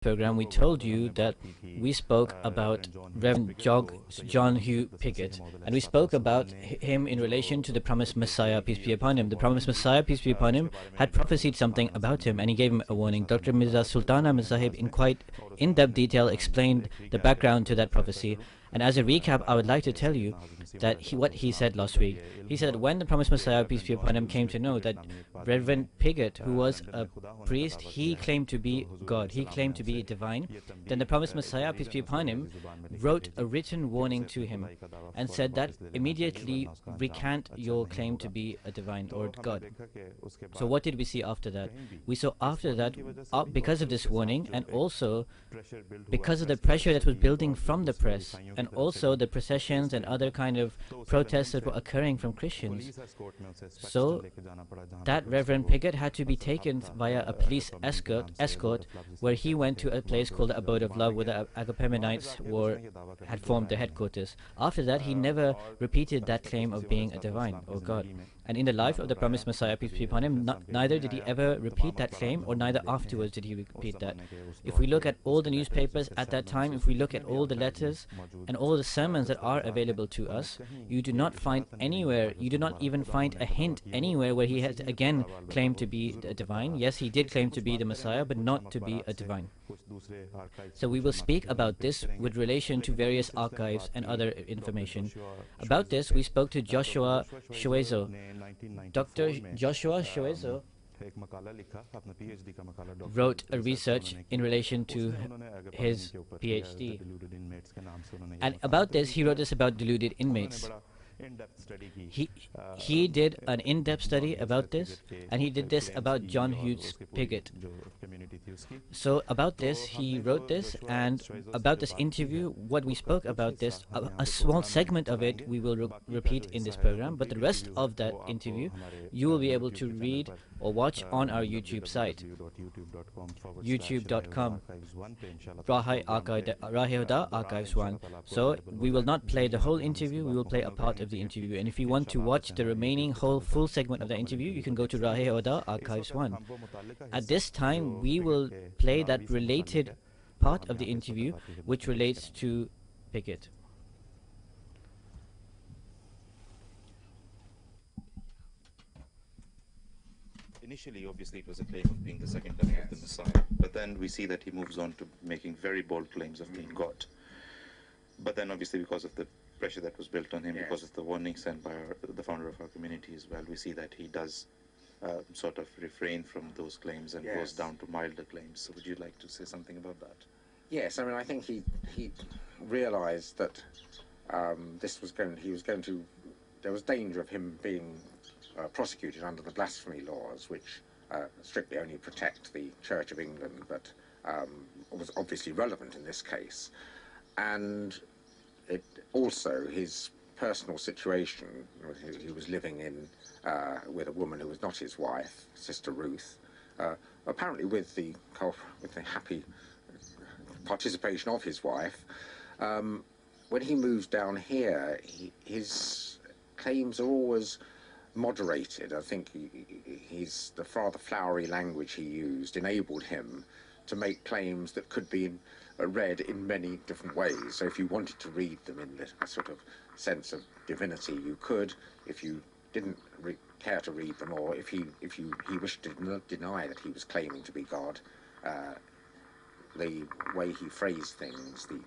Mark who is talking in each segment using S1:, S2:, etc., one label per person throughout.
S1: program, we told you that we spoke about Reverend John Hugh Piggot, and we spoke about him in relation to the promised Messiah, peace be upon him. The promised Messiah, peace be upon him, had prophesied something about him, and he gave him a warning. Dr. Mirza Sultan Ahmad Sahib, in quite in-depth detail, explained the background to that prophecy. And as a recap, I would like to tell you that what he said last week. He said that when the promised Messiah, peace be upon him, came to know that Reverend Piggot, who was a priest, he claimed to be God, he claimed to be divine, then the promised Messiah, peace be upon him, wrote a written warning to him and said that immediately recant your claim to be a divine or God. So what did we see after that? We saw after that, because of this warning, and also because of the pressure that was building from the press, and also the processions and other kind of protests that were occurring from Christians. So that Reverend Piggot had to be taken via a police escort where he went to a place called the Abode of Love, where the Agapemonites had formed their headquarters. After that, he never repeated that claim of being a divine or God. And in the life of the promised Messiah, peace be upon him, neither did he ever repeat that claim, or neither afterwards did he repeat that. If we look at all the newspapers at that time, if we look at all the letters and all the sermons that are available to us, you do not find anywhere, you do not even find a hint anywhere where he has again claimed to be a divine. Yes, he did claim to be the Messiah, but not to be a divine. So we will speak about this with relation to various archives and other information. About this, we spoke to Joshua Shoezo. Dr. Joshua Shoezo wrote a research in relation to his PhD. And about this, he wrote this about deluded inmates. He did an in-depth study about this, and he did this about John Hughes Piggot. So about this, he wrote this, and about this interview, what we spoke about this, a small segment of it we will repeat in this program, but the rest of that interview you will be able to read or watch on our YouTube site, youtube.com, rah-e-huda Archives 1. So we will not play the whole interview, we will play a part of the interview, and if you want to watch the remaining full segment of the interview, you can go to rah-e-huda Archives 1. At this time, we will play that related part of the interview which relates to Piggot.
S2: Initially, obviously, it was a claim of being the second coming of the Messiah, but then we see that he moves on to making very bold claims of being God. But then, obviously, because of the pressure that was built on him, because of the warning sent by the founder of our community as well, we see that he does sort of refrain from those claims and goes down to milder claims. So would you like to say something about that?
S3: Yes, I mean, I think he realised that there was danger of him being prosecuted under the blasphemy laws, which strictly only protect the Church of England, but was obviously relevant in this case. And it also, his personal situation, he was living in with a woman who was not his wife, Sister Ruth, apparently with the happy participation of his wife. When he moves down here, his claims are always moderated. I think the rather flowery language he used enabled him to make claims that could be read in many different ways. So if you wanted to read them in a sort of sense of divinity, you could. If you didn't care to read them, or if he wished to deny that he was claiming to be God, the way he phrased things, the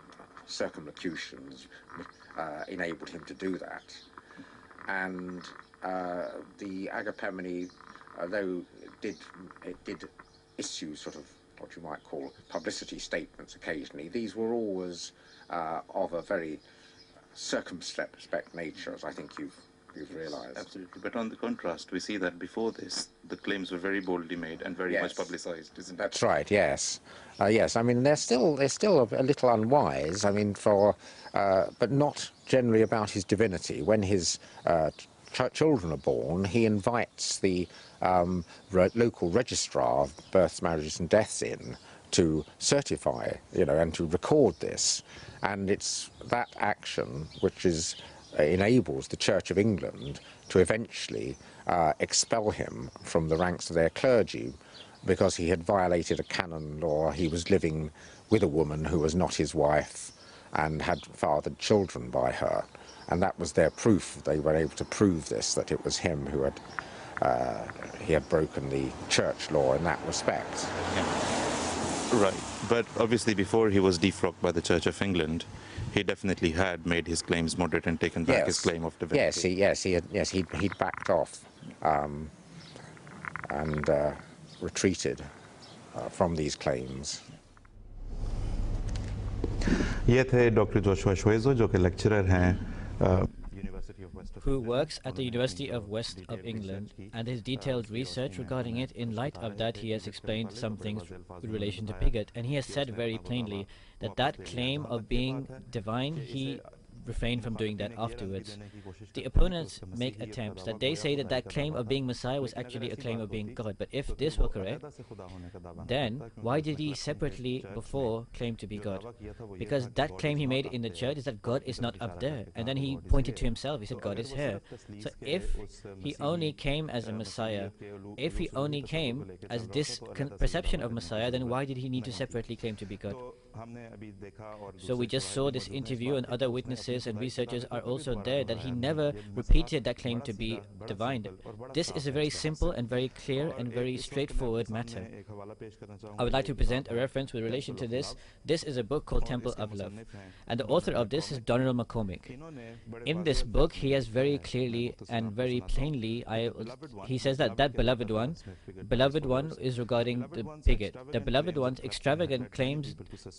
S3: circumlocutions, enabled him to do that. And the Agapemone, though it did issue sort of what you might call publicity statements occasionally, these were always of a very circumspect nature, as I think you've realised.
S2: Absolutely. But on the contrast, we see that before this, the claims were very boldly made and very much publicised, isn't it?
S3: That's right. Yes, yes. I mean, they're still a little unwise. I mean, but not generally about his divinity. When his children are born, he invites the local registrar of births, marriages and deaths in to certify, and to record this. And it's that action which enables the Church of England to eventually expel him from the ranks of their clergy, because he had violated a canon law. He was living with a woman who was not his wife and had fathered children by her. And that was their proof. They were able to prove this, that it was him who had, he had broken the church law in that respect.
S2: Yeah. Right. But obviously before he was defrocked by the Church of England, he definitely had made his claims moderate and taken back his claim of divinity.
S3: He'd backed off and retreated from these claims.
S4: ये थे doctor Joshua शोएजो जो कि lecturer हैं
S1: who works at the University of West of England, and his detailed research regarding it. In light of that, he has explained some things in relation to Piggot, and he has said very plainly that that claim of being divine, he refrain from doing that afterwards. The opponents make attempts that they say that that claim of being Messiah was actually a claim of being God. But if this were correct, then why did he separately before claim to be God? Because that claim he made in the church is that God is not up there. And then he pointed to himself. He said God is here. So if he only came as a Messiah, if he only came as this perception of Messiah, then why did he need to separately claim to be God? So we just saw this interview, and other witnesses and researchers are also there, that he never repeated that claim to be divine. This is a very simple and very clear and very straightforward matter. I would like to present a reference with relation to this. This is a book called Temple of Love, and the author of this is Donald McCormick. In this book, he has very clearly and very plainly, he says that that beloved one is regarding the Piggot. The beloved one's extravagant claims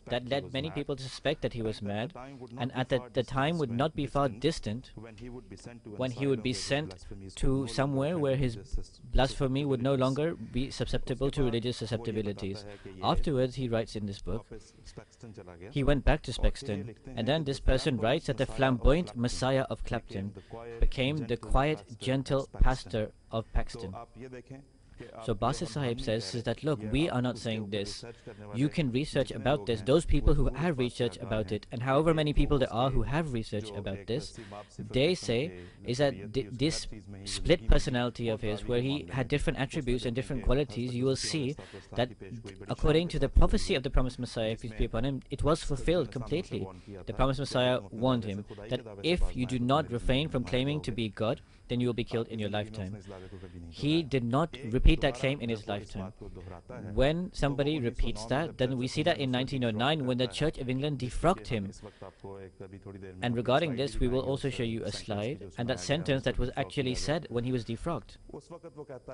S1: that led many people to suspect that he was mad, and at the time would not be far distant when he would be sent to somewhere where his blasphemy would no longer be susceptible to religious susceptibilities. Afterwards, he writes in this book, he went back to Spexton, and then this person writes that the flamboyant Messiah of Clapton became the quiet, gentle pastor of Paxton. So Basit Sahib says that, look, we are not saying this. You can research about this. Those people who have researched about it, and however many people there are who have researched about this, they say is that this split personality of his, where he had different attributes and different qualities, you will see that according to the prophecy of the promised Messiah, peace be upon him, it was fulfilled completely. The promised Messiah warned him that if you do not refrain from claiming to be God, then you will be killed in your lifetime. He did not repeat that claim in his lifetime. When somebody repeats that, then we see that in 1909 when the Church of England defrocked him. And regarding this, we will also show you a slide, and that sentence that was actually said when he was defrocked.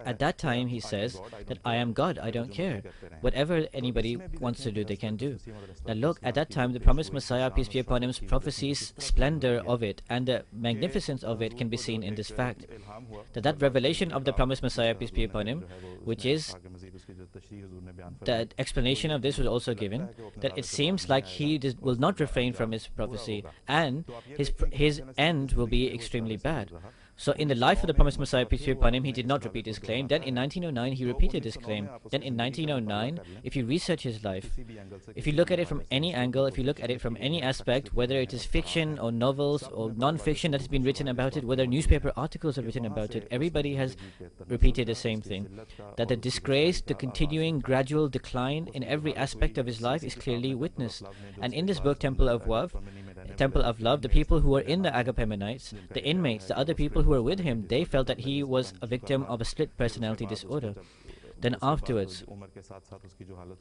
S1: At that time, he says that I am God, I don't care. Whatever anybody wants to do, they can do. Now look, at that time, the promised Messiah, peace be upon him's prophecies, splendor of it, and the magnificence of it can be seen in this fact. That revelation of the promised Messiah, peace be upon him, which is the explanation of this was also given, that it seems like he will not refrain from his prophecy, and his end will be extremely bad. So in the life of the promised Messiah, peace be upon him, he did not repeat his claim. Then in 1909, he repeated his claim. Then in 1909, if you research his life, if you look at it from any angle, if you look at it from any aspect, whether it is fiction or novels or non-fiction that has been written about it, whether newspaper articles are written about it, everybody has repeated the same thing. That the disgrace, the continuing gradual decline in every aspect of his life is clearly witnessed. And in this book, Temple of Love, the people who were in the Agapemonites, the inmates, the other people who were with him, they felt that he was a victim of a split personality disorder. Then afterwards,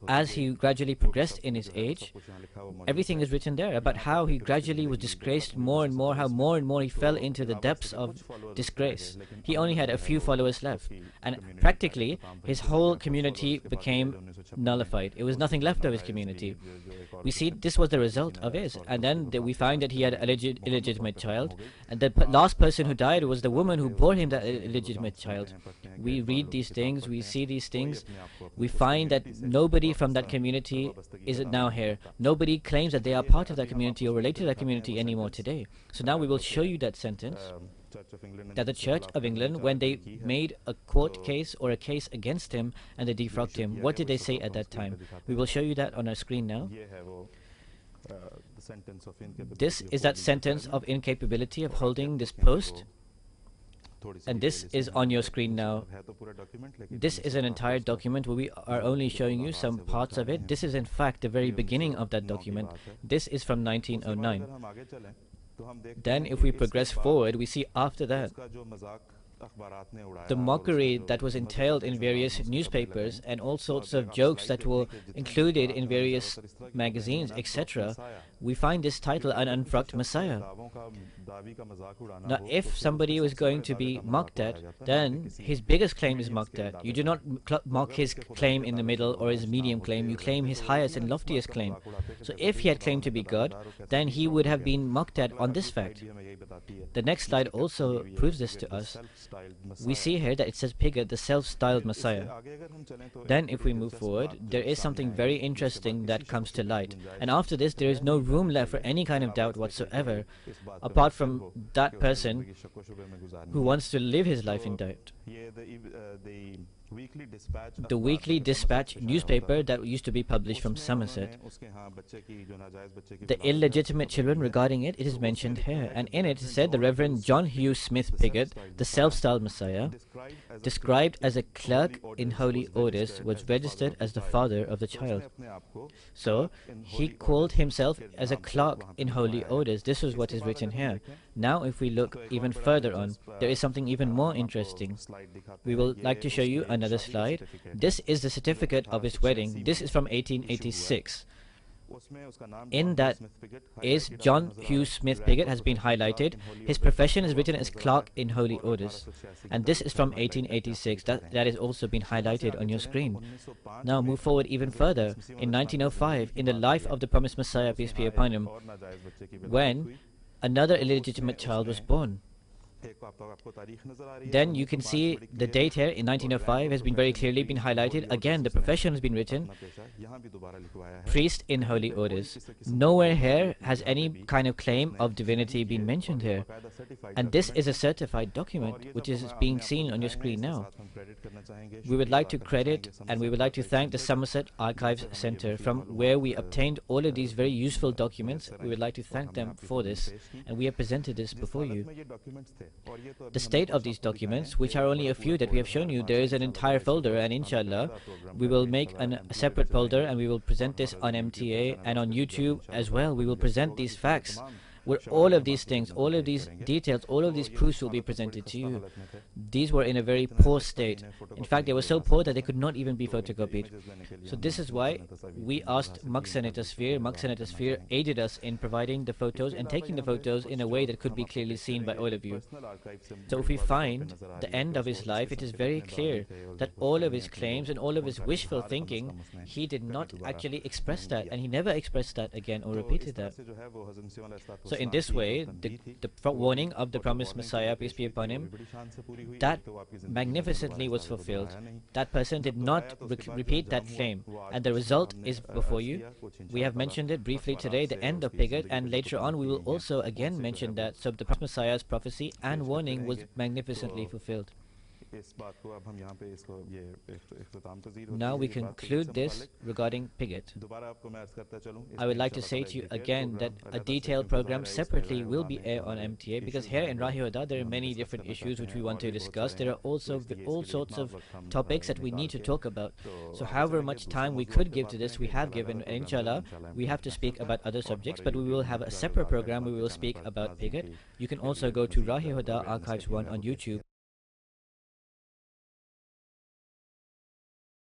S1: as he gradually progressed in his age, everything is written there about how he gradually was disgraced more and more, how more and more he fell into the depths of disgrace. He only had a few followers left, and practically his whole community became nullified. It was nothing left of his community. We see this was the result of his, and then we find that he had an illegitimate child, and the last person who died was the woman who bore him that illegitimate child. We read these things, we see these things, we find that nobody from that community is now here. Nobody claims that they are part of that community or related to that community anymore today. So now we will show you that sentence, that the Church of England, when they made a court case or a case against him and they defrocked him, what did they say at that time? We will show you that on our screen now. This is that sentence of incapability of holding this post. and this is on your screen now. This is an entire document where we are only showing you some parts of it. This is in fact the very beginning of that document. This is from 1909. Then if we progress forward, we see after that the mockery that was entailed in various newspapers and all sorts of jokes that were included in various magazines, etc. We find this title, An Unfrocked Messiah. Now, if somebody was going to be mocked at, then his biggest claim is mocked at. You do not mock his claim in the middle or his medium claim, you claim his highest and loftiest claim. So if he had claimed to be God, then he would have been mocked at on this fact. The next slide also proves this to us. We see here that it says Piggot, the self-styled Messiah. Then if we move forward, there is something very interesting that comes to light. And after this, there is no room left for any kind of doubt whatsoever, apart from that person who wants to live his life in doubt. The Weekly Dispatch newspaper that used to be published from Somerset. The illegitimate children regarding it is mentioned here, and in it said the Reverend John Hugh Smith Piggot, the self-styled Messiah, described as a clerk in holy orders, was registered as the father of the child. So he called himself as a clerk in holy orders. This is what is written here. Now if we look even further on, there is something even more interesting. We will like to show you another slide. This is the certificate of his wedding. This is from 1886. In that is John Hugh Smith Piggot has been highlighted. His profession is written as clerk in holy orders, and this is from 1886. That is also been highlighted on your screen. Now move forward even further. In 1905, in the life of the promised Messiah, peace be upon him, when another illegitimate child was born. Then you can see the date here in 1905 has been very clearly been highlighted. Again, the profession has been written, priest in holy orders. Nowhere here has any kind of claim of divinity been mentioned here. And this is a certified document which is being seen on your screen now. We would like to credit and we would like to thank the Somerset Archives Center, from where we obtained all of these very useful documents. We would like to thank them for this, and we have presented this before you. The state of these documents, which are only a few that we have shown you, there is an entire folder, and inshallah we will make a separate folder and we will present this on MTA and on YouTube as well. We will present these facts where all of these things, all of these details, all of these proofs will be presented to you. These were in a very poor state. In fact, they were so poor that they could not even be photocopied. So this is why we asked Mux Sanitasphere. Mux Sanitasphere aided us in providing the photos and taking the photos in a way that could be clearly seen by all of you. So if we find the end of his life, it is very clear that all of his claims and all of his wishful thinking, he did not actually express that, and he never expressed that again or repeated that. So in this way, the warning of the promised Messiah, peace be upon him, that magnificently was fulfilled. That person did not repeat that claim, and the result is before you. We have mentioned it briefly today, the end of Piggot, and later on we will also again mention that. So the Messiah's prophecy and warning was magnificently fulfilled. Now we conclude this regarding Piggot. I would like to say to you again that a detailed program separately will be aired on MTA, because here in rah-e-huda there are many different issues which we want to discuss. There are also all sorts of topics that we need to talk about. So however much time we could give to this, we have given. Inshallah, we have to speak about other subjects, but we will have a separate program where we will speak about Piggot. You can also go to rah-e-huda Archives 1 on YouTube.